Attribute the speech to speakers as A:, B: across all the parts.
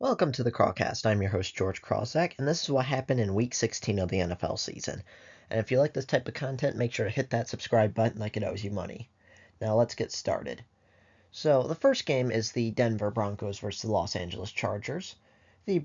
A: Welcome to the Crawlcast. I'm your host, George Krawczak, and this is what happened in Week 16 of the NFL season. And if you like this type of content, make sure to hit that subscribe button like it owes you money. Now let's get started. So the first game is the Denver Broncos versus the Los Angeles Chargers. The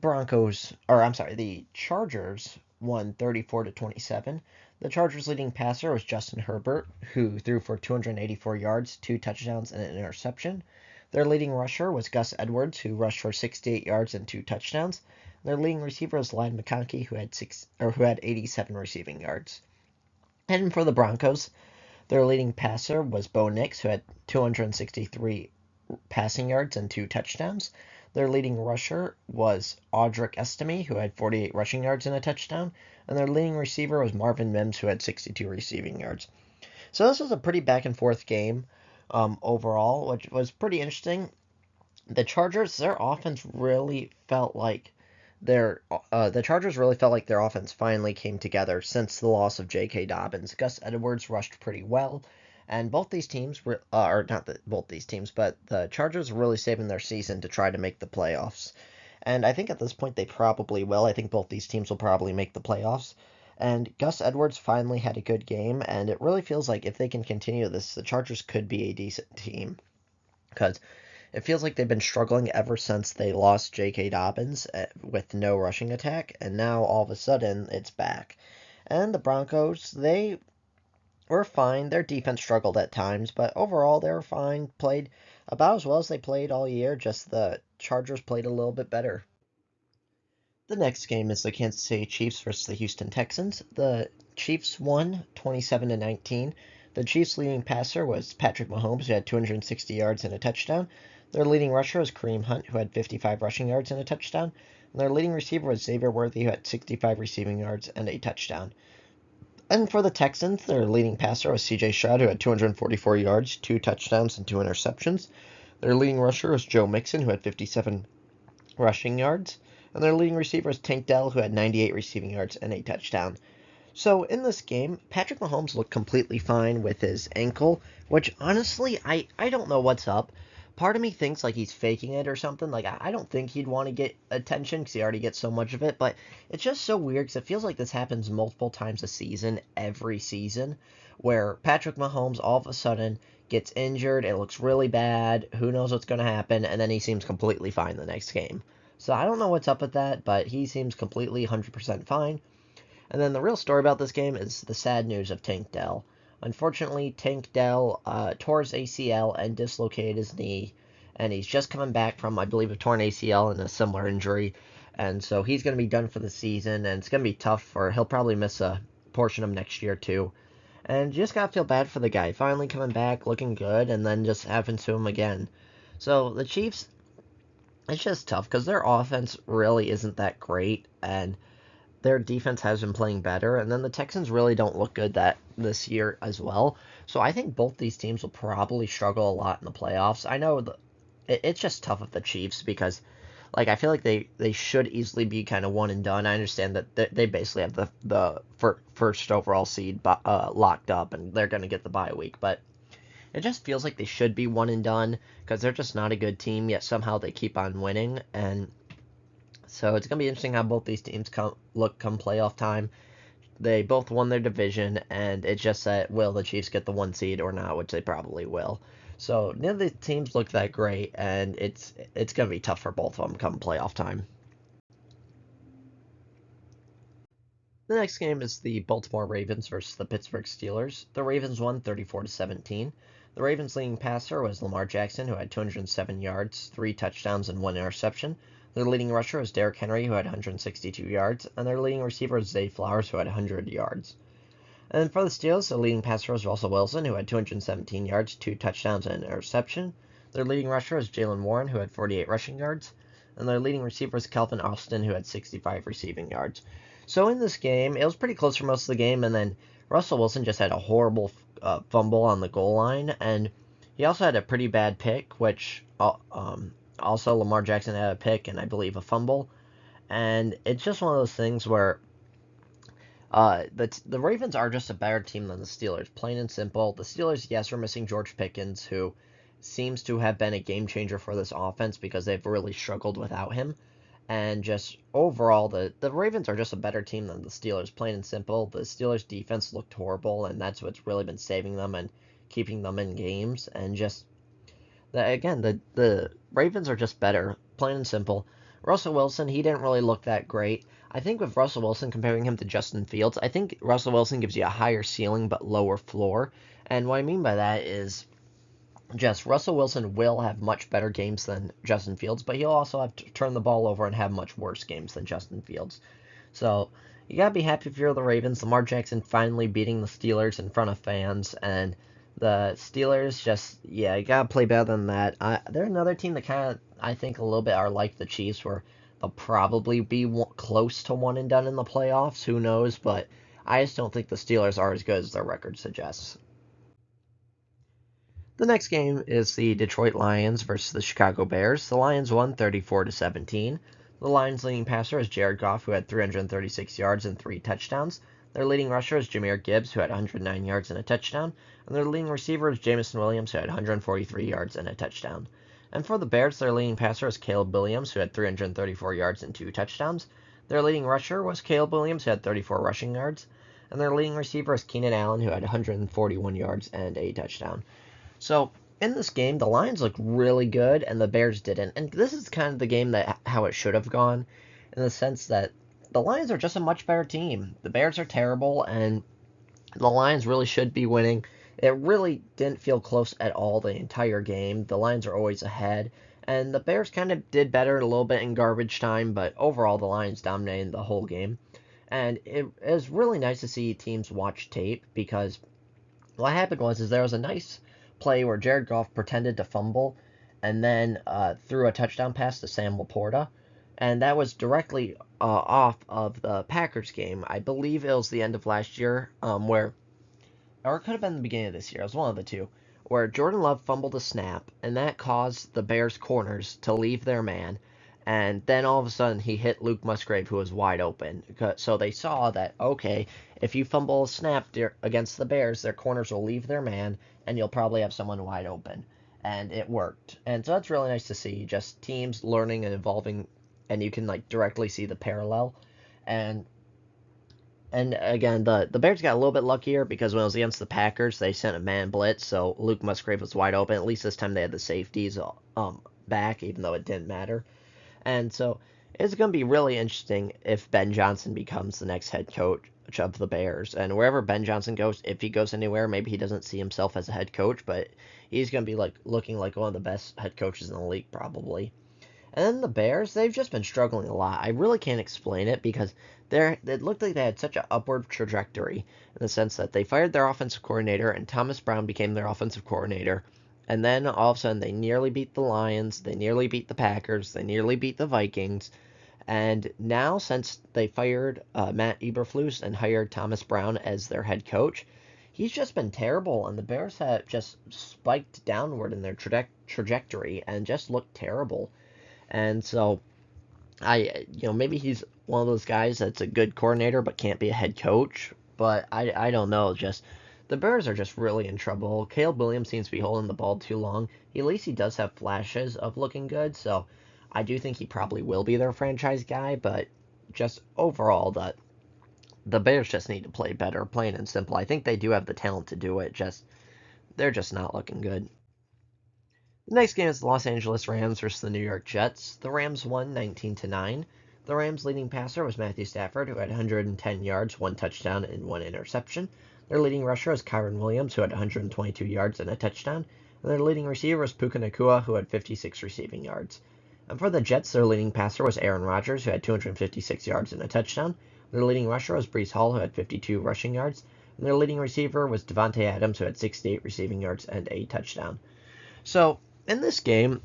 A: Chargers won 34 to 27. The Chargers' leading passer was Justin Herbert, who threw for 284 yards, 2 touchdowns, and an interception. Their leading rusher was Gus Edwards, who rushed for 68 yards and 2 touchdowns. Their leading receiver was Ladd McConkey, who had 87 receiving yards. And for the Broncos, their leading passer was Bo Nix, who had 263 passing yards and 2 touchdowns. Their leading rusher was Audric Estime, who had 48 rushing yards and a touchdown. And their leading receiver was Marvin Mims, who had 62 receiving yards. So this was a pretty back and forth game overall, which was pretty interesting. The Chargers, their offense really felt like the Chargers really felt like their offense finally came together since the loss of J.K. Dobbins. Gus Edwards rushed pretty well, and both these teams were, or not both these teams, but the Chargers were really saving their season to try to make the playoffs. And I think at this point they probably will. I think both these teams will probably make the playoffs. And Gus Edwards finally had a good game, and it really feels like if they can continue this, the Chargers could be a decent team. Because it feels like they've been struggling ever since they lost J.K. Dobbins with no rushing attack, and now all of a sudden it's back. And the Broncos, they were fine. Their defense struggled at times, but overall they were fine. Played about as well as they played all year, just the Chargers played a little bit better. The next game is the Kansas City Chiefs versus the Houston Texans. The Chiefs won 27 to 19. The Chiefs' leading passer was Patrick Mahomes, who had 260 yards and a touchdown. Their leading rusher was Kareem Hunt, who had 55 rushing yards and a touchdown. And their leading receiver was Xavier Worthy, who had 65 receiving yards and a touchdown. And for the Texans, their leading passer was CJ Stroud, who had 244 yards, 2 touchdowns, and 2 interceptions. Their leading rusher was Joe Mixon, who had 57 rushing yards. And their leading receiver is Tank Dell, who had 98 receiving yards and a touchdown. So in this game, Patrick Mahomes looked completely fine with his ankle, which honestly, I don't know what's up. Part of me thinks like he's faking it or something. Like I don't think he'd want to get attention because he already gets so much of it. But it's just so weird because it feels like this happens multiple times a season, every season, where Patrick Mahomes all of a sudden gets injured. It looks really bad. Who knows what's going to happen? And then he seems completely fine the next game. So I don't know what's up with that, but he seems completely 100% fine. And then the real story about this game is the sad news of Tank Dell. Unfortunately, Tank Dell tore his ACL and dislocated his knee, and he's just coming back from, I believe, a torn ACL and a similar injury. And so he's going to be done for the season, and it's going to be tough for, he'll probably miss a portion of next year too. And you just got to feel bad for the guy. Finally coming back, looking good, and then just happens to him again. So the Chiefs, it's just tough because their offense really isn't that great, and their defense has been playing better, and then the Texans really don't look good that this year as well. So I think both these teams will probably struggle a lot in the playoffs. I know it's just tough with the Chiefs because, like, I feel like they should easily be kind of one and done. I understand that they basically have the first overall seed locked up, and they're going to get the bye week, but it just feels like they should be one and done because they're just not a good team, yet somehow they keep on winning. And so it's going to be interesting how both these teams come playoff time. They both won their division, and it's just that will the Chiefs get the 1 seed or not, which they probably will. So none of the teams look that great, and it's going to be tough for both of them come playoff time. The next game is the Baltimore Ravens versus the Pittsburgh Steelers. The Ravens won 34 to 17. The Ravens' leading passer was Lamar Jackson, who had 207 yards, 3 touchdowns, and 1 interception. Their leading rusher was Derrick Henry, who had 162 yards, and their leading receiver was Zay Flowers, who had 100 yards. And for the Steelers, their leading passer was Russell Wilson, who had 217 yards, 2 touchdowns, and an interception. Their leading rusher was Jaylen Warren, who had 48 rushing yards, and their leading receiver was Calvin Austin, who had 65 receiving yards. So in this game, it was pretty close for most of the game, and then Russell Wilson just had a horrible fumble on the goal line, and he also had a pretty bad pick, which also Lamar Jackson had a pick and I believe a fumble, and it's just one of those things where the Ravens are just a better team than the Steelers, plain and simple. The Steelers, yes, are missing George Pickens, who seems to have been a game changer for this offense because they've really struggled without him. And just overall, the Ravens are just a better team than the Steelers, plain and simple. The Steelers' defense looked horrible, and that's what's really been saving them and keeping them in games. And just, again, the Ravens are just better, plain and simple. Russell Wilson, he didn't really look that great. I think with Russell Wilson, comparing him to Justin Fields, I think Russell Wilson gives you a higher ceiling but lower floor. And what I mean by that is just Russell Wilson will have much better games than Justin Fields, but he'll also have to turn the ball over and have much worse games than Justin Fields. So you gotta be happy if you're the Ravens. Lamar Jackson finally beating the Steelers in front of fans, and the Steelers just, yeah, you gotta play better than that. They're another team that kind of, I think, a little bit are like the Chiefs, where they'll probably be close to one and done in the playoffs. Who knows? But I just don't think the Steelers are as good as their record suggests. The next game is the Detroit Lions versus the Chicago Bears. The Lions won 34 to 17. The Lions' leading passer is Jared Goff, who had 336 yards and 3 touchdowns. Their leading rusher is Jahmyr Gibbs, who had 109 yards and a touchdown. And their leading receiver is Jameson Williams, who had 143 yards and a touchdown. And for the Bears, their leading passer is Caleb Williams, who had 334 yards and 2 touchdowns. Their leading rusher was Caleb Williams, who had 34 rushing yards. And their leading receiver is Keenan Allen, who had 141 yards and a touchdown. So in this game, the Lions looked really good, and the Bears didn't. And this is kind of the game that how it should have gone, in the sense that the Lions are just a much better team. The Bears are terrible, and the Lions really should be winning. It really didn't feel close at all the entire game. The Lions are always ahead, and the Bears kind of did better a little bit in garbage time, but overall the Lions dominated the whole game. And it was really nice to see teams watch tape, because what happened was there was a nice play where Jared Goff pretended to fumble and then threw a touchdown pass to Sam Laporta, and that was directly off of the Packers game. I believe it was the end of last year, or it could have been the beginning of this year. It was one of the two, where Jordan Love fumbled a snap, and that caused the Bears corners to leave their man. And then all of a sudden, he hit Luke Musgrave, who was wide open. So they saw that, okay, if you fumble a snap against the Bears, their corners will leave their man, and you'll probably have someone wide open. And it worked. And so that's really nice to see, just teams learning and evolving, and you can like directly see the parallel. And and again, the Bears got a little bit luckier because when it was against the Packers, they sent a man blitz, so Luke Musgrave was wide open. At least this time they had the safeties back, even though it didn't matter. And so it's going to be really interesting if Ben Johnson becomes the next head coach of the Bears. And wherever Ben Johnson goes, if he goes anywhere, maybe he doesn't see himself as a head coach, but he's going to be like looking like one of the best head coaches in the league probably. And then the Bears, they've just been struggling a lot. I really can't explain it because it looked like they had such an upward trajectory in the sense that they fired their offensive coordinator and Thomas Brown became their offensive coordinator. And then all of a sudden they nearly beat the Lions, they nearly beat the Packers, they nearly beat the Vikings. And now, since they fired Matt Eberflus and hired Thomas Brown as their head coach, he's just been terrible, and the Bears have just spiked downward in their trajectory and just looked terrible. And so maybe he's one of those guys that's a good coordinator but can't be a head coach. But I don't know. Just the Bears are just really in trouble. Caleb Williams seems to be holding the ball too long. At least he does have flashes of looking good, so I do think he probably will be their franchise guy. But just overall, the Bears just need to play better, plain and simple. I think they do have the talent to do it. Just they're just not looking good. The next game is the Los Angeles Rams versus the New York Jets. The Rams won 19-9. The Rams' leading passer was Matthew Stafford, who had 110 yards, 1 touchdown, and 1 interception. Their leading rusher was Kyren Williams, who had 122 yards and a touchdown. And their leading receiver was Puka Nacua, who had 56 receiving yards. And for the Jets, their leading passer was Aaron Rodgers, who had 256 yards and a touchdown. Their leading rusher was Breece Hall, who had 52 rushing yards. And their leading receiver was Davante Adams, who had 68 receiving yards and a touchdown. So, in this game,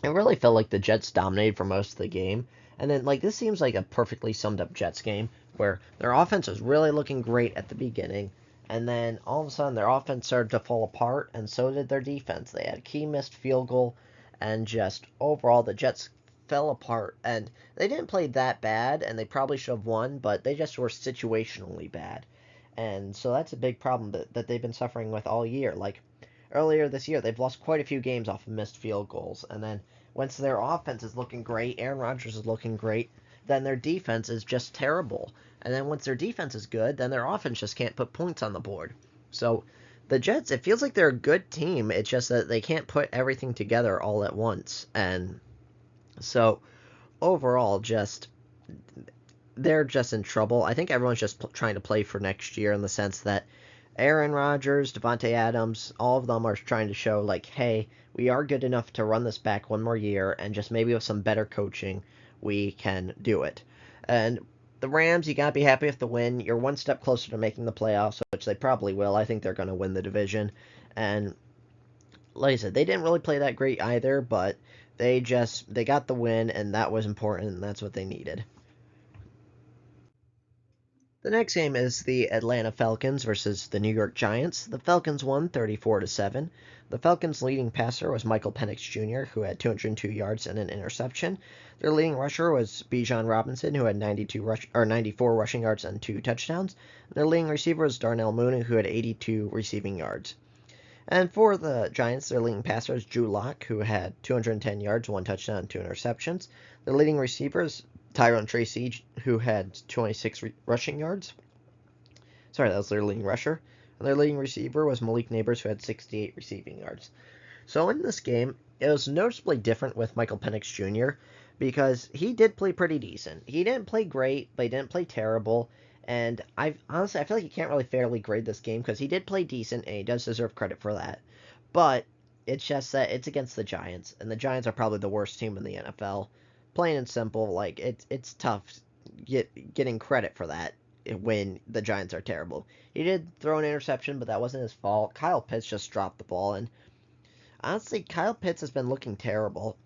A: it really felt like the Jets dominated for most of the game. And then, this seems like a perfectly summed up Jets game where their offense was really looking great at the beginning. And then all of a sudden, their offense started to fall apart, and so did their defense. They had a key missed field goal, and just overall, the Jets fell apart. And they didn't play that bad, and they probably should have won, but they just were situationally bad. And so that's a big problem that they've been suffering with all year. Earlier this year, they've lost quite a few games off of missed field goals. And then once their offense is looking great, Aaron Rodgers is looking great, then their defense is just terrible. And then once their defense is good, then their offense just can't put points on the board. So the Jets, it feels like they're a good team. It's just that they can't put everything together all at once. And so overall, just they're just in trouble. I think everyone's just trying to play for next year in the sense that Aaron Rodgers, Devontae Adams, all of them are trying to show, like, hey, we are good enough to run this back one more year, and just maybe with some better coaching, we can do it. And the Rams, you gotta be happy with the win. You're one step closer to making the playoffs, which they probably will. I think they're gonna win the division. And like I said, they didn't really play that great either, but they got the win, and that was important, and that's what they needed. The next game is the Atlanta Falcons versus the New York Giants. The Falcons won 34-7. The Falcons' leading passer was Michael Penix Jr., who had 202 yards and an interception. Their leading rusher was Bijan Robinson, who had 94 rushing yards and 2 touchdowns. Their leading receiver was Darnell Mooney, who had 82 receiving yards. And for the Giants, their leading passer is Drew Lock, who had 210 yards, 1 touchdown, 2 interceptions. Their leading receivers Tyrone Tracy, who had 26 rushing yards. Sorry, that was their leading rusher. And their leading receiver was Malik Neighbors, who had 68 receiving yards. So in this game, it was noticeably different with Michael Penix Jr. because he did play pretty decent. He didn't play great, but he didn't play terrible. And I feel like you can't really fairly grade this game because he did play decent and he does deserve credit for that. But it's just that it's against the Giants, and the Giants are probably the worst team in the NFL. Plain and simple, like it's tough getting credit for that when the Giants are terrible. He did throw an interception, but that wasn't his fault. Kyle Pitts just dropped the ball, and honestly, Kyle Pitts has been looking terrible.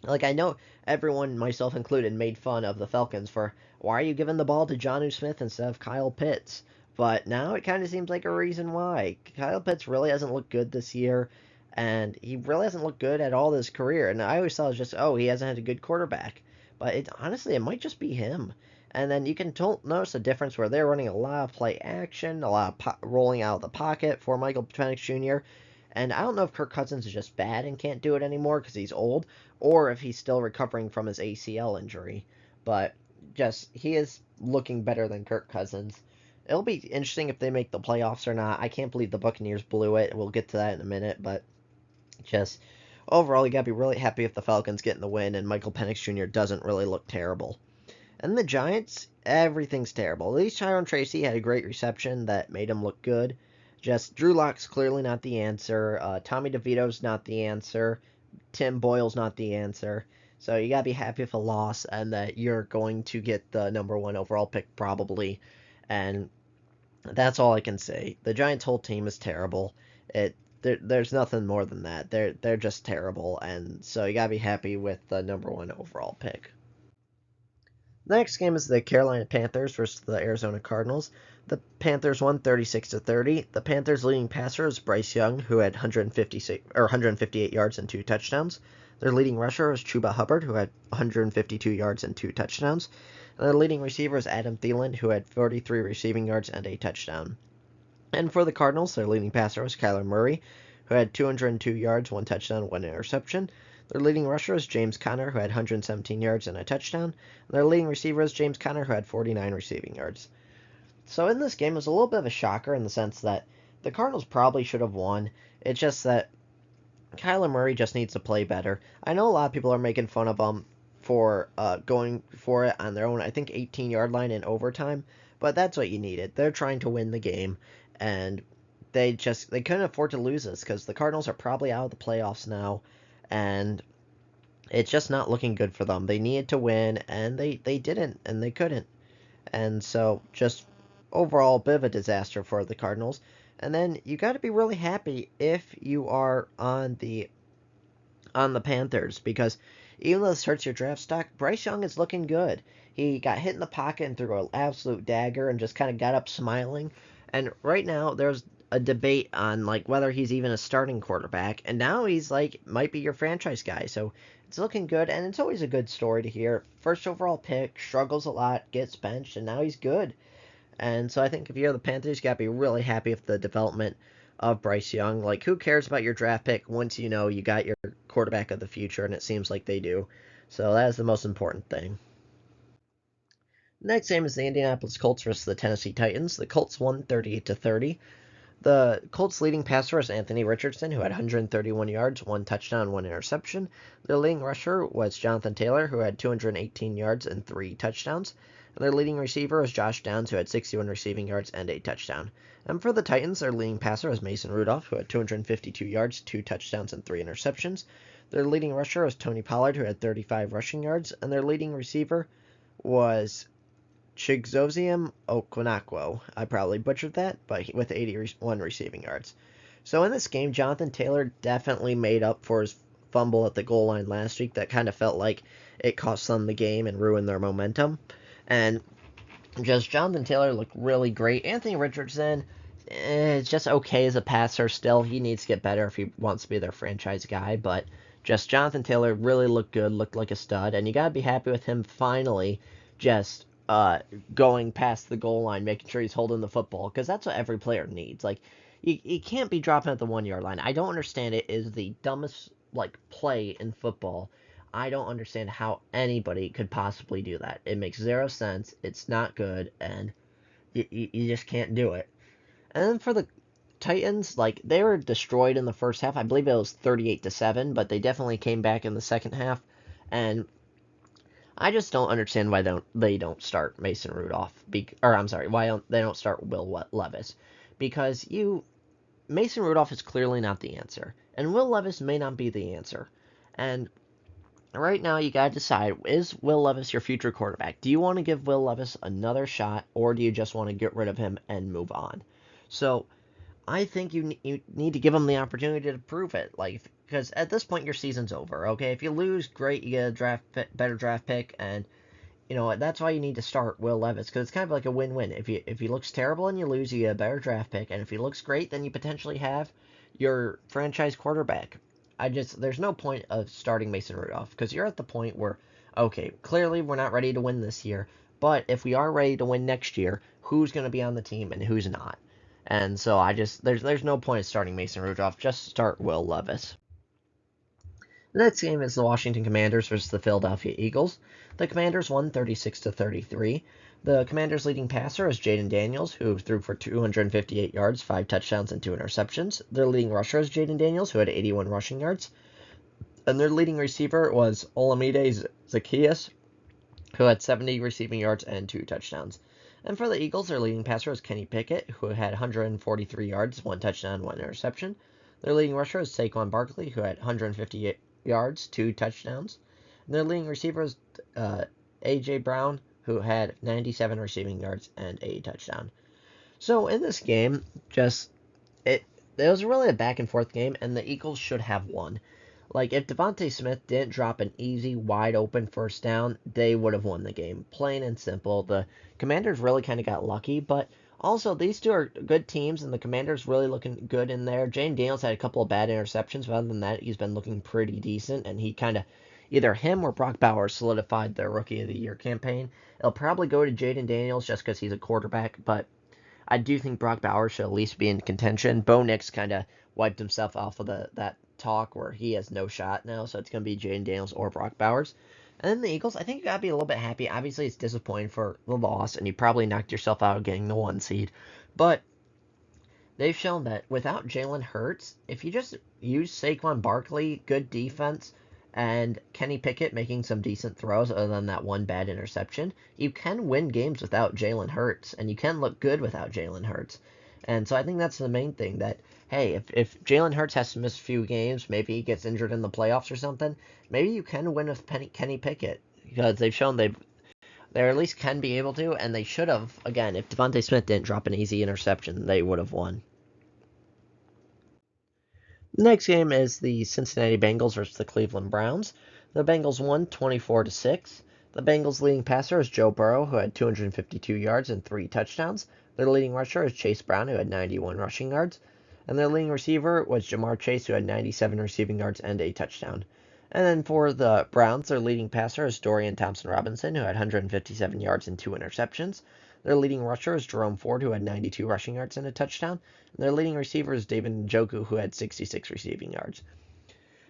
A: Like, I know everyone, myself included, made fun of the Falcons for, why are you giving the ball to Jonnu Smith instead of Kyle Pitts? But now it kind of seems like a reason why. Kyle Pitts really hasn't looked good this year, and he really hasn't looked good at all this career. And I always thought it was just, oh, he hasn't had a good quarterback. But honestly, it might just be him. And then you can notice a difference where they're running a lot of play action, a lot of rolling out of the pocket for Michael Penix Jr., and I don't know if Kirk Cousins is just bad and can't do it anymore because he's old, or if he's still recovering from his ACL injury. But just, he is looking better than Kirk Cousins. It'll be interesting if they make the playoffs or not. I can't believe the Buccaneers blew it. We'll get to that in a minute, but just overall, you got to be really happy if the Falcons get in the win and Michael Penix Jr. doesn't really look terrible. And the Giants, everything's terrible. At least Tyrone Tracy had a great reception that made him look good. Just Drew Lock's clearly not the answer. Tommy DeVito's not the answer. Tim Boyle's not the answer. So you gotta be happy with a loss and that you're going to get the number 1 overall pick probably. And that's all I can say. The Giants' whole team is terrible. There's nothing more than that. They're just terrible, and so you gotta be happy with the number 1 overall pick. The next game is the Carolina Panthers versus the Arizona Cardinals. The Panthers won 36-30. The Panthers' leading passer is Bryce Young, who had 158 yards and 2 touchdowns. Their leading rusher is Chuba Hubbard, who had 152 yards and 2 touchdowns. And their leading receiver is Adam Thielen, who had 43 receiving yards and a touchdown. And for the Cardinals, their leading passer was Kyler Murray, who had 202 yards, 1 touchdown, 1 interception. Their leading rusher is James Conner, who had 117 yards and a touchdown. And their leading receiver is James Conner, who had 49 receiving yards. So in this game, it was a little bit of a shocker in the sense that the Cardinals probably should have won. It's just that Kyler Murray just needs to play better. I know a lot of people are making fun of him for going for it on their own, I think, 18-yard line in overtime, but that's what you needed. They're trying to win the game, and they couldn't afford to lose this because the Cardinals are probably out of the playoffs now, and it's just not looking good for them. They needed to win, and they didn't, and they couldn't. And so, just overall, a bit of a disaster for the Cardinals. And then you got to be really happy if you are on the Panthers, because even though this hurts your draft stock, Bryce Young is looking good. He got hit in the pocket and threw an absolute dagger and just kind of got up smiling. And right now, there's a debate on like whether he's even a starting quarterback, and now he's like might be your franchise guy. So it's looking good, and it's always a good story to hear. First overall pick, struggles a lot, gets benched, and now he's good. And so I think if you're the Panthers, you got to be really happy with the development of Bryce Young. Like, who cares about your draft pick once you know you got your quarterback of the future, and it seems like they do. So that is the most important thing. Next game is the Indianapolis Colts versus the Tennessee Titans. The Colts won 38-30. The Colts' leading passer was Anthony Richardson, who had 131 yards, 1 touchdown, 1 interception. Their leading rusher was Jonathan Taylor, who had 218 yards and 3 touchdowns. And their leading receiver was Josh Downs, who had 61 receiving yards and a touchdown. And for the Titans, their leading passer was Mason Rudolph, who had 252 yards, 2 touchdowns, and 3 interceptions. Their leading rusher was Tony Pollard, who had 35 rushing yards. And their leading receiver was Chigoziem Okonkwo. I probably butchered that, but with 81 receiving yards. So in this game, Jonathan Taylor definitely made up for his fumble at the goal line last week. That kind of felt like it cost them the game and ruined their momentum. And just Jonathan Taylor looked really great. Anthony Richardson is just okay as a passer still. He needs to get better if he wants to be their franchise guy, but just Jonathan Taylor really looked good, looked like a stud, and you got to be happy with him finally just going past the goal line, making sure he's holding the football, because that's what every player needs. Like, you can't be dropping at the 1 yard line. I don't understand it. Is the dumbest like play in football. I don't understand how anybody could possibly do that. It makes zero sense. It's not good, and you just can't do it. And then for the Titans, like they were destroyed in the first half. I believe it was 38-7, but they definitely came back in the second half, and I just don't understand why they don't start Mason Rudolph. Why they don't start Will Levis? Because Mason Rudolph is clearly not the answer, and Will Levis may not be the answer. And right now, you gotta decide: is Will Levis your future quarterback? Do you want to give Will Levis another shot, or do you just want to get rid of him and move on? So I think you need to give him the opportunity to prove it. Like, because at this point your season's over. Okay, if you lose, great, you get a better draft pick, and that's why you need to start Will Levis, because it's kind of like a win-win. If he looks terrible and you lose, you get a better draft pick, and if he looks great, then you potentially have your franchise quarterback. There's no point of starting Mason Rudolph, because you're at the point where, okay, clearly we're not ready to win this year, but if we are ready to win next year, who's going to be on the team and who's not? And so there's no point of starting Mason Rudolph. Just start Will Levis. The next game is the Washington Commanders versus the Philadelphia Eagles. The Commanders won 36-33. The Commanders' leading passer is Jaden Daniels, who threw for 258 yards, 5 touchdowns, and 2 interceptions. Their leading rusher is Jaden Daniels, who had 81 rushing yards. And their leading receiver was Olamide Zaccheaus, who had 70 receiving yards and 2 touchdowns. And for the Eagles, their leading passer was Kenny Pickett, who had 143 yards, 1 touchdown, 1 interception. Their leading rusher was Saquon Barkley, who had 158 yards, 2 touchdowns. And their leading receiver was A.J. Brown, who had 97 receiving yards and a touchdown. So in this game, it was really a back and forth game, and the Eagles should have won. Like, if Devontae Smith didn't drop an easy, wide-open first down, they would have won the game. Plain and simple. The Commanders really kind of got lucky, but also, these two are good teams, and the Commanders really looking good in there. Jaden Daniels had a couple of bad interceptions, but other than that, he's been looking pretty decent, and he kind of, either him or Brock Bowers solidified their Rookie of the Year campaign. It'll probably go to Jaden Daniels just because he's a quarterback, but I do think Brock Bowers should at least be in contention. Bo Nix kind of wiped himself off of that talk where he has no shot now, so it's going to be Jaden Daniels or Brock Bowers. And then the Eagles, I think you got to be a little bit happy. Obviously, it's disappointing for the loss, and you probably knocked yourself out of getting the 1 seed. But they've shown that without Jalen Hurts, if you just use Saquon Barkley, good defense, and Kenny Pickett making some decent throws other than that one bad interception, you can win games without Jalen Hurts, and you can look good without Jalen Hurts. And so I think that's the main thing, that, hey, if Jalen Hurts has to miss a few games, maybe he gets injured in the playoffs or something, maybe you can win with Kenny Pickett, because they've shown they at least can be able to, and they should have. Again, if Devontae Smith didn't drop an easy interception, they would have won. The next game is the Cincinnati Bengals versus the Cleveland Browns. The Bengals won 24-6. The Bengals' leading passer is Joe Burrow, who had 252 yards and 3 touchdowns. Their leading rusher is Chase Brown, who had 91 rushing yards. And their leading receiver was Ja'Marr Chase, who had 97 receiving yards and a touchdown. And then for the Browns, their leading passer is Dorian Thompson-Robinson, who had 157 yards and 2 interceptions. Their leading rusher is Jerome Ford, who had 92 rushing yards and a touchdown. And their leading receiver is David Njoku, who had 66 receiving yards.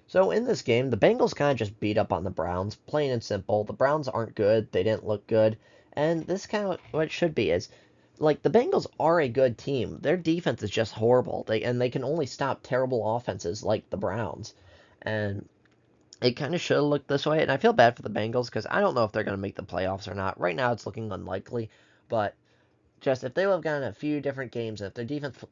A: So in this game, the Bengals kind of just beat up on the Browns, plain and simple. The Browns aren't good. They didn't look good. And this kind of what it should be is, like, the Bengals are a good team. Their defense is just horrible. They can only stop terrible offenses like the Browns. And it kind of should have looked this way. And I feel bad for the Bengals because I don't know if they're going to make the playoffs or not. Right now, it's looking unlikely. But just if they would have gotten a few different games, if their defense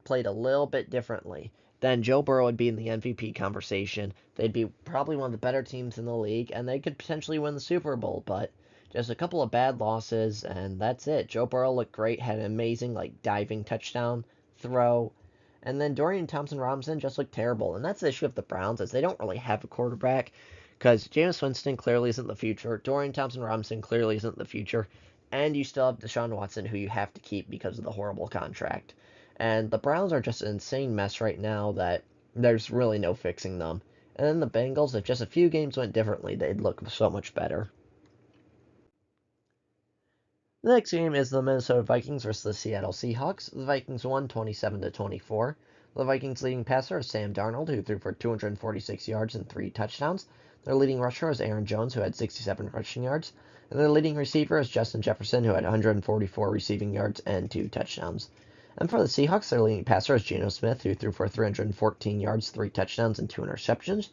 A: played a little bit differently, then Joe Burrow would be in the MVP conversation. They'd be probably one of the better teams in the league, and they could potentially win the Super Bowl. But just a couple of bad losses, and that's it. Joe Burrow looked great, had an amazing diving touchdown throw, and then Dorian Thompson-Robinson just looked terrible. And that's the issue of the Browns, is they don't really have a quarterback, because Jameis Winston clearly isn't the future. Dorian Thompson-Robinson clearly isn't the future. And you still have Deshaun Watson, who you have to keep because of the horrible contract. And the Browns are just an insane mess right now that there's really no fixing them. And then the Bengals, if just a few games went differently, they'd look so much better. The next game is the Minnesota Vikings versus the Seattle Seahawks. The Vikings won 27-24. The Vikings' leading passer is Sam Darnold, who threw for 246 yards and 3 touchdowns. Their leading rusher is Aaron Jones, who had 67 rushing yards. And their leading receiver is Justin Jefferson, who had 144 receiving yards and 2 touchdowns. And for the Seahawks, their leading passer is Geno Smith, who threw for 314 yards, 3 touchdowns, and 2 interceptions.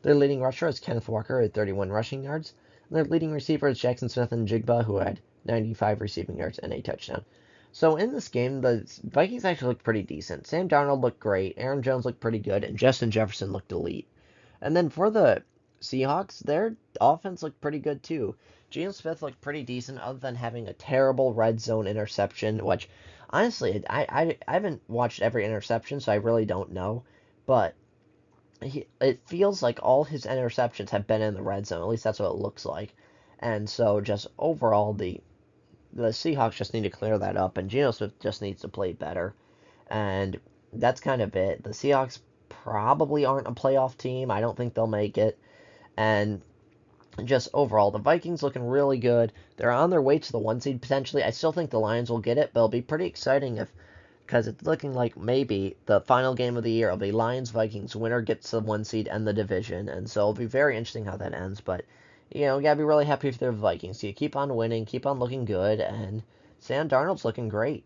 A: Their leading rusher is Kenneth Walker, who had 31 rushing yards. And their leading receiver is Jackson Smith-Njigba, who had 95 receiving yards and a touchdown. So in this game, the Vikings actually looked pretty decent. Sam Darnold looked great, Aaron Jones looked pretty good, and Justin Jefferson looked elite. And then for the Seahawks, their offense looked pretty good too. Geno Smith looked pretty decent, other than having a terrible red zone interception, which, honestly, I haven't watched every interception, so I really don't know. But it feels like all his interceptions have been in the red zone. At least that's what it looks like. And so just overall, the Seahawks just need to clear that up, and Geno Smith just needs to play better. And that's kind of it. The Seahawks probably aren't a playoff team. I don't think they'll make it. And just overall, the Vikings looking really good. They're on their way to the 1 seed potentially. I still think the Lions will get it, but it'll be pretty exciting because it's looking like maybe the final game of the year will be Lions-Vikings. Winner gets the 1 seed and the division. And so it'll be very interesting how that ends. But, you gotta be really happy for the Vikings. You keep on winning, keep on looking good, and Sam Darnold's looking great.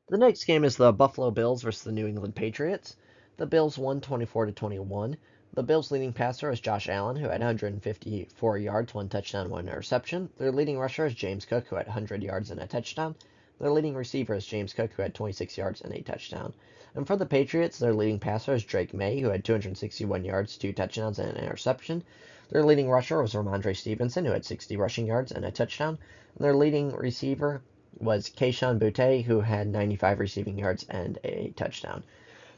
A: The next game is the Buffalo Bills versus the New England Patriots. The Bills won 24-21. The Bills' leading passer is Josh Allen, who had 154 yards, 1 touchdown, 1 interception. Their leading rusher is James Cook, who had 100 yards and a touchdown. Their leading receiver is James Cook, who had 26 yards and a touchdown. And for the Patriots, their leading passer is Drake May, who had 261 yards, 2 touchdowns, and an interception. Their leading rusher was Ramondre Stevenson, who had 60 rushing yards and a touchdown. And their leading receiver was Kayshon Boutte, who had 95 receiving yards and a touchdown.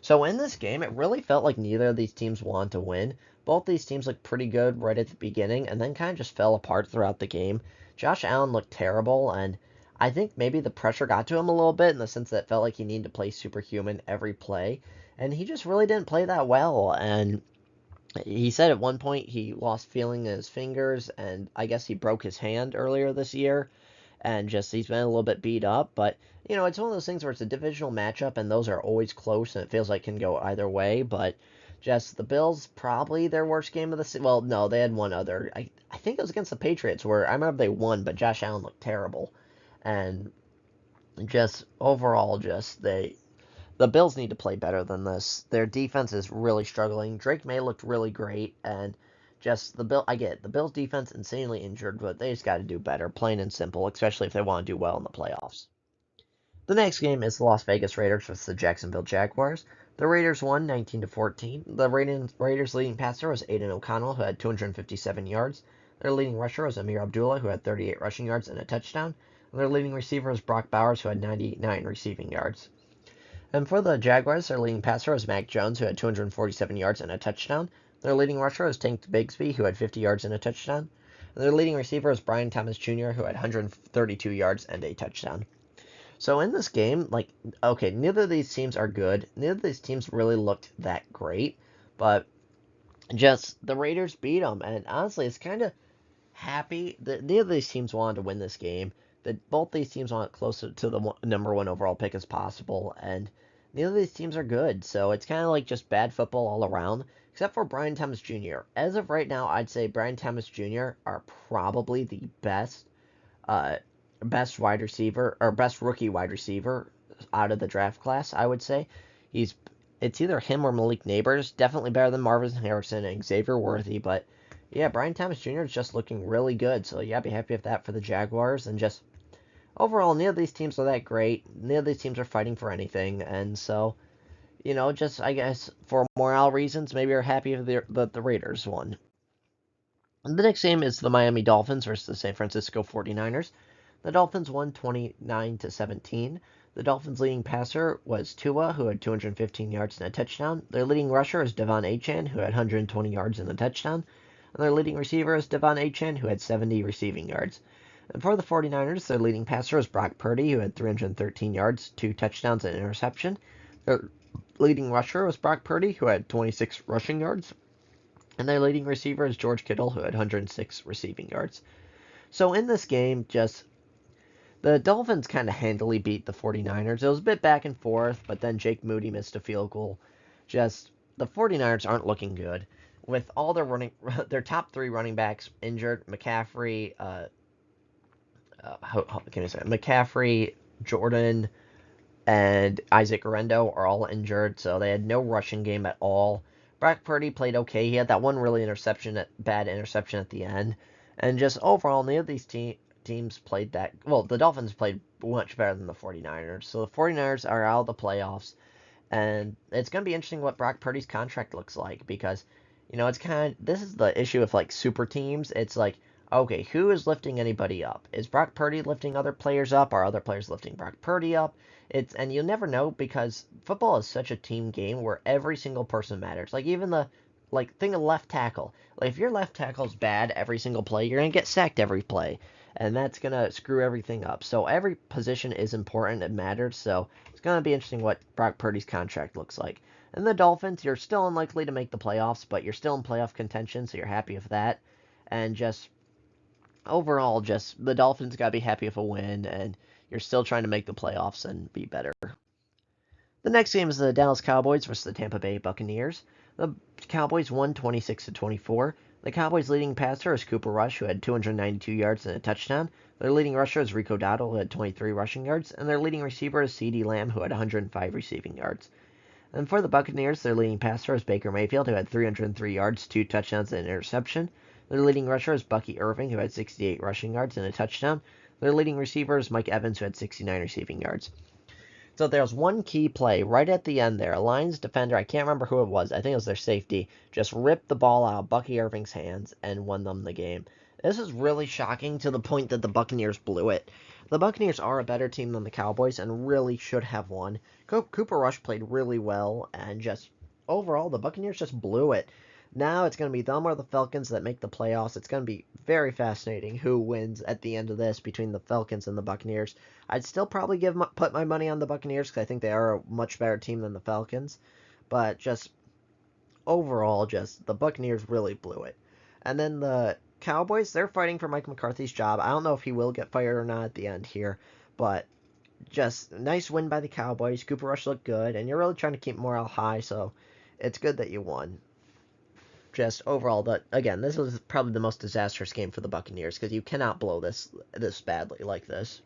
A: So in this game, it really felt like neither of these teams wanted to win. Both these teams looked pretty good right at the beginning, and then kind of just fell apart throughout the game. Josh Allen looked terrible, and I think maybe the pressure got to him a little bit in the sense that it felt like he needed to play superhuman every play, and he just really didn't play that well. And he said at one point he lost feeling in his fingers, and I guess he broke his hand earlier this year, and just he's been a little bit beat up. But it's one of those things where it's a divisional matchup, and those are always close, and it feels like it can go either way. But just the Bills, probably their worst game of the season. Well, no, they had one other. I think it was against the Patriots, where I remember they won, but Josh Allen looked terrible. And just overall, just the Bills need to play better than this. Their defense is really struggling. Drake May looked really great, and just I get it, the Bills defense insanely injured, but they just got to do better, plain and simple, especially if they want to do well in the playoffs. The next game is the Las Vegas Raiders versus the Jacksonville Jaguars. The Raiders won 19-14. The Raiders' leading passer was Aiden O'Connell, who had 257 yards. Their leading rusher was Amir Abdullah, who had 38 rushing yards and a touchdown. And their leading receiver was Brock Bowers, who had 99 receiving yards. And for the Jaguars, their leading passer was Mac Jones, who had 247 yards and a touchdown. Their leading rusher was Tank Bigsby, who had 50 yards and a touchdown. And their leading receiver was Brian Thomas Jr., who had 132 yards and a touchdown. So in this game, neither of these teams are good. Neither of these teams really looked that great. But just the Raiders beat them. And honestly, it's kind of happy that neither of these teams wanted to win this game. That both these teams want closer to the number one overall pick as possible, and neither of these teams are good. So it's kind of like just bad football all around, except for Brian Thomas Jr. As of right now, I'd say Brian Thomas Jr. are probably the uh, best wide receiver or best rookie wide receiver out of the draft class. I would say he's it's either him or Malik Neighbors. Definitely better than Marvin Harrison and Xavier Worthy, but yeah, Brian Thomas Jr. is just looking really good. So yeah, I'd be happy with that for the Jaguars. And just overall, neither of these teams are that great. Neither of these teams are fighting for anything, and so just I guess for morale reasons, maybe you're happy that the Raiders won. The next game is the Miami Dolphins versus the San Francisco 49ers. The Dolphins won 29-17. The Dolphins' leading passer was Tua, who had 215 yards and a touchdown. Their leading rusher is Devon Achane, who had 120 yards and a touchdown. And their leading receiver is Devon Achane, who had 70 receiving yards. And for the 49ers, their leading passer is Brock Purdy, who had 313 yards, 2 touchdowns, and an interception. Their leading rusher was Brock Purdy, who had 26 rushing yards. And their leading receiver is George Kittle, who had 106 receiving yards. So in this game, just the Dolphins kind of handily beat the 49ers. It was a bit back and forth, but then Jake Moody missed a field goal. Just the 49ers aren't looking good. With all their top 3 running backs injured, McCaffrey, McCaffrey, Jordan, and Isaac Guerrero are all injured, so they had no rushing game at all. Brock Purdy played okay. He had that one bad interception at the end. And just overall, neither of these teams played that. Well, the Dolphins played much better than the 49ers. So the 49ers are out of the playoffs. And it's going to be interesting what Brock Purdy's contract looks like because, it's this is the issue with like super teams. It's like, okay, who is lifting anybody up? Is Brock Purdy lifting other players up? Are other players lifting Brock Purdy up? And you'll never know because football is such a team game where every single person matters. Like even think of left tackle. Like if your left tackle's bad every single play, you're gonna get sacked every play, and that's gonna screw everything up. So every position is important. It matters. So it's gonna be interesting what Brock Purdy's contract looks like. And the Dolphins, you're still unlikely to make the playoffs, but you're still in playoff contention, so you're happy with that. And just overall, just the Dolphins got to be happy with a win, and you're still trying to make the playoffs and be better. The next game is the Dallas Cowboys versus the Tampa Bay Buccaneers. The Cowboys won 26-24. The Cowboys' leading passer is Cooper Rush, who had 292 yards and a touchdown. Their leading rusher is Rico Dowdle, who had 23 rushing yards, and their leading receiver is CeeDee Lamb, who had 105 receiving yards. And for the Buccaneers, their leading passer is Baker Mayfield, who had 303 yards, 2 touchdowns, and an interception. Their leading rusher is Bucky Irving, who had 68 rushing yards and a touchdown. Their leading receiver is Mike Evans, who had 69 receiving yards. So there was one key play right at the end there. A Lions defender, I can't remember who it was, I think it was their safety, just ripped the ball out of Bucky Irving's hands and won them the game. This is really shocking to the point that the Buccaneers blew it. The Buccaneers are a better team than the Cowboys and really should have won. Cooper Rush played really well, and just overall, the Buccaneers just blew it. Now it's going to be them or the Falcons that make the playoffs. It's going to be very fascinating who wins at the end of this between the Falcons and the Buccaneers. I'd still probably put my money on the Buccaneers because I think they are a much better team than the Falcons. But just overall, just the Buccaneers really blew it. And then the Cowboys, they're fighting for Mike McCarthy's job. I don't know if he will get fired or not at the end here, but just nice win by the Cowboys. Cooper Rush looked good, and you're really trying to keep morale high, so it's good that you won. Just overall, this was probably the most disastrous game for the Buccaneers because you cannot blow this badly like this.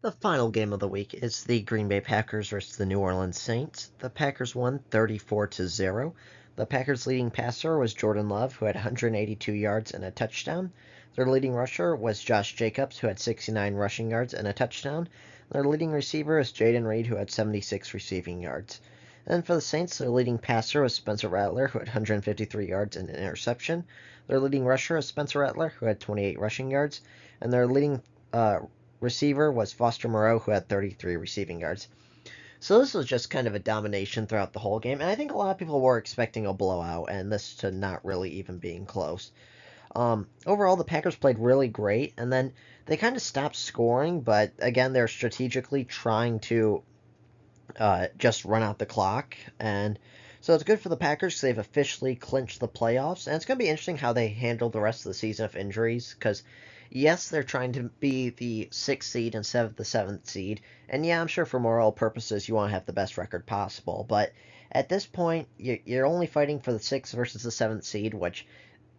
A: The final game of the week is the Green Bay Packers versus the New Orleans Saints. The Packers won 34-0. The Packers' leading passer was Jordan Love, who had 182 yards and a touchdown. Their leading rusher was Josh Jacobs, who had 69 rushing yards and a touchdown. Their leading receiver is Jayden Reed, who had 76 receiving yards. And for the Saints, their leading passer was Spencer Rattler, who had 153 yards and an interception. Their leading rusher is Spencer Rattler, who had 28 rushing yards. And their leading receiver was Foster Moreau, who had 33 receiving yards. So this was just kind of a domination throughout the whole game, and I think a lot of people were expecting a blowout, and this to not really even being close. Overall, the Packers played really great, and then they kind of stopped scoring, but again, they're strategically trying to just run out the clock, and So it's good for the Packers because they've officially clinched the playoffs, and it's going to be interesting how they handle the rest of the season of injuries. Because yes, they're trying to be the sixth seed instead of the seventh seed, and yeah, I'm sure for moral purposes you want to have the best record possible. But at this point, you're only fighting for the sixth versus the seventh seed, which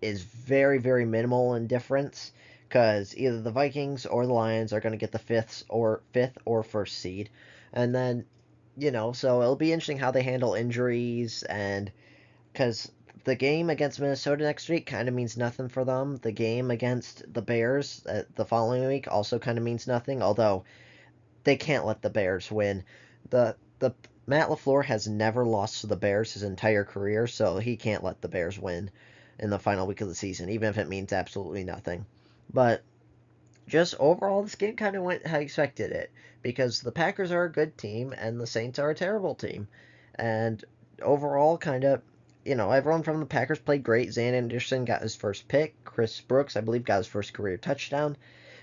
A: is very, very minimal in difference. Because either the Vikings or the Lions are going to get the fifth or first seed, and then so it'll be interesting how they handle injuries and because the game against Minnesota next week kind of means nothing for them. The game against the Bears the following week also kind of means nothing, although they can't let the Bears win. The Matt LaFleur has never lost to the Bears his entire career, so he can't let the Bears win in the final week of the season, even if it means absolutely nothing. But just overall, this game kind of went how I expected it because the Packers are a good team and the Saints are a terrible team. And overall, kind of, everyone from the Packers played great. Zan Anderson got his first pick. Chris Brooks, I believe, got his first career touchdown.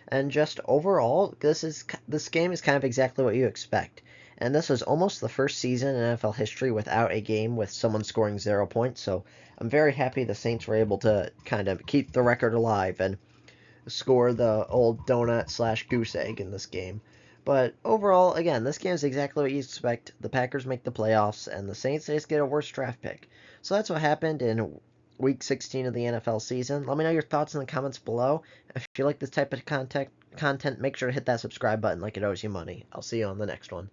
A: And just overall, this game is kind of exactly what you expect. And this was almost the first season in NFL history without a game with someone scoring 0 points. So I'm very happy the Saints were able to kind of keep the record alive and score the old donut slash goose egg in this game. But overall, again, this game is exactly what you expect. The Packers make the playoffs, and the Saints just get a worse draft pick. So that's what happened in Week 16 of the NFL season. Let me know your thoughts in the comments below. If you like this type of content, make sure to hit that subscribe button like it owes you money. I'll see you on the next one.